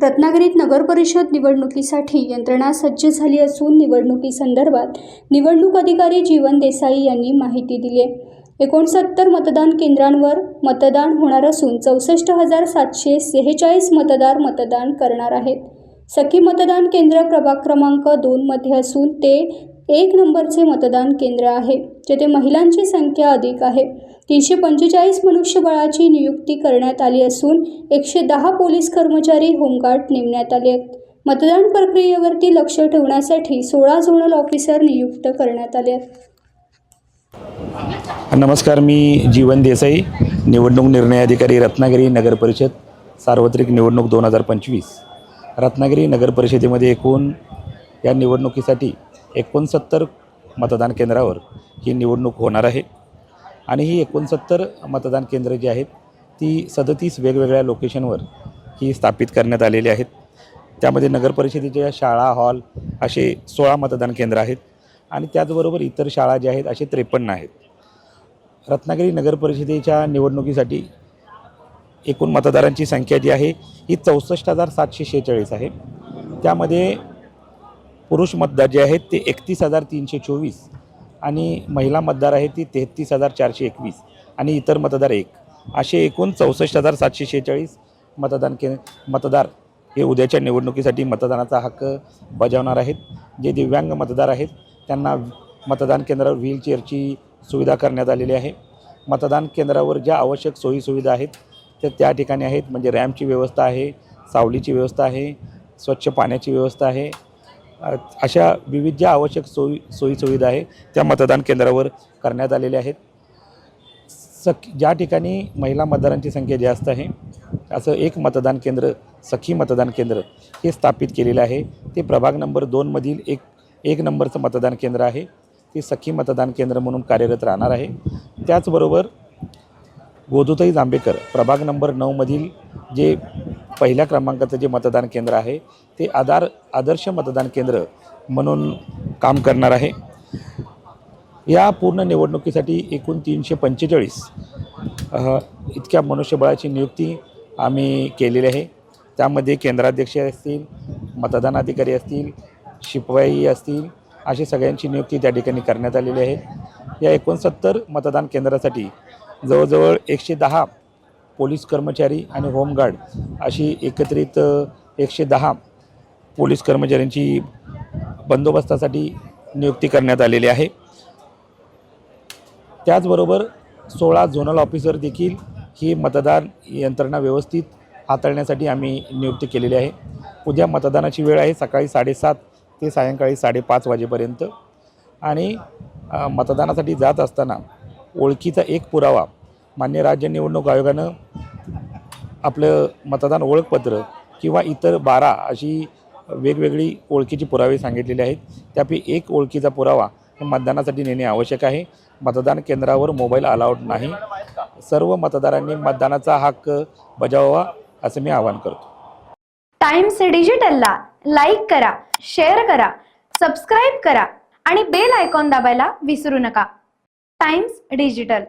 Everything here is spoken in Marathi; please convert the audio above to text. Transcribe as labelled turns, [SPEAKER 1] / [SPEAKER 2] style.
[SPEAKER 1] रत्नागिरीत नगरपरिषद निवडणुकीसाठी यंत्रणा सज्ज झाली असून निवडणुकीसंदर्भात निवडणूक अधिकारी जीवन देसाई यांनी माहिती दिली आहे। 69 मतदान केंद्रांवर मतदान होणार असून 64,746 मतदार मतदान करणार आहेत। सखी मतदान केंद्र प्रभाग क्रमांक 2 मध्ये असून ते 1 नंबरचे मतदान केंद्र आहे, जेथे महिलांची संख्या अधिक आहे। 345 मनुष्यबळाची नियुक्ती करण्यात आली असून 110 पोलीस कर्मचारी होमगार्ड नेमण्यात आले आहेत। मतदान प्रक्रियेवरती लक्ष ठेवण्यासाठी 16 झोनल ऑफिसर नियुक्त करण्यात आले आहेत।
[SPEAKER 2] नमस्कार, मी जीवन देसाई, निवडणूक निर्णय अधिकारी, रत्नागिरी नगर परिषद, सार्वत्रिक निवडणूक 2025। रत्नागिरी नगर परिषदेमध्ये एकूण या निवडणुकीसाठी 69 मतदान केंद्रावर ही निवडणूक होणार आहे आणि ही 69 मतदान केंद्र जी आहेत ती 37 वेगवेगळ्या लोकेशनवर ही स्थापित करण्यात आलेली आहेत। त्यामध्ये नगर परिषदेच्या शाळा, हॉल असे 16 मतदान केंद्र आहेत आणि त्याचबरोबर इतर शाळा ज्या आहेत असे 53 आहेत। रत्नागिरी नगर परिषदेच्या निवडणुकीसाठी एकूण मतदारांची संख्या जी आहे ही 64,746 आहे। त्यामध्ये पुरुष मतदार जे आहेत ते 31,324 आणि महिला मतदार आहेत ती 33,421 आणि इतर मतदार 1 असे एकूण 64,746 मतदार हे उद्याच्या निवडणुकीसाठी मतदानाचा हक्क बजावणार आहेत। जे दिव्यांग मतदार आहेत त्यांना मतदान केंद्रावर व्हीलचेअरची सुविधा करण्यात आलेली आहे। मतदान केंद्रावर ज्या आवश्यक सोयीसुविधा आहेत त्या ठिकाणी आहेत, म्हणजे रॅम्पची व्यवस्था आहे, सावलीची व्यवस्था आहे, स्वच्छ पाण्याची व्यवस्था आहे, अशा विविध ज्या आवश्यक सोयीसुविधा आहे त्या मतदान केंद्रावर करण्यात आलेल्या आहेत। ज्या ठिकाणी महिला मतदारांची संख्या जास्त आहे असं एक मतदान केंद्र, सखी मतदान केंद्र हे स्थापित केलेलं आहे। ते प्रभाग नंबर 2 मधील एक नंबरचं मतदान केंद्र आहे। ते सखी मतदान केंद्र म्हणून कार्यरत राहणार आहे। त्याचबरोबर गोदूताई जांभेकर प्रभाग नंबर 9 मधील जे पहिल्या क्रमांकाचं जे मतदान केंद्र आहे ते आदर्श मतदान केंद्र म्हणून काम करणार आहे। या पूर्ण निवडणुकीसाठी एकूण 345 इतक्या मनुष्यबळाची नियुक्ती आम्ही केलेली आहे। त्यामध्ये केंद्राध्यक्ष असतील, मतदान अधिकारी असतील, शिपाई असतील, अशी सगळ्यांची नियुक्ती त्या ठिकाणी करण्यात आलेली आहे। या 69 मतदान केंद्रासाठी जवळजवळ 110 पोलीस कर्मचारी आणि होमगार्ड अशी एकत्रित 110 पोलीस कर्मचाऱ्यांची बंदोबस्तासाठी नियुक्ती करण्यात आलेली आहे। त्याचबरोबर 16 झोनल ऑफिसर देखील ही मतदान यंत्रणा व्यवस्थित हाताळण्यासाठी आम्ही नियुक्ती केलेली आहे। उद्या मतदानाची वेळ आहे सकाळी 7:30 ते सायंकाळी 5:30 वाजेपर्यंत आणि मतदानासाठी जात असताना ओळखीचा एक पुरावा मान्य राज्य निवडणूक आयोगानं आपलं मतदान ओळखपत्र किंवा इतर 12 अशी वेगवेगळी ओळखीची पुरावे सांगितलेले आहेत। त्यापैकी एक ओळखीचा पुरावा हे मतदानासाठी नेणे आवश्यक आहे। मतदान केंद्रावर मोबाईल अलाउड नाही। सर्व मतदारांनी मतदानाचा हक्क बजावावा असं मी आवाहन करतो।
[SPEAKER 3] टाइम्स डिजिटलला लाईक करा, शेअर करा, सबस्क्राईब करा आणि बेल आयकॉन दाबायला विसरू नका। Times digital.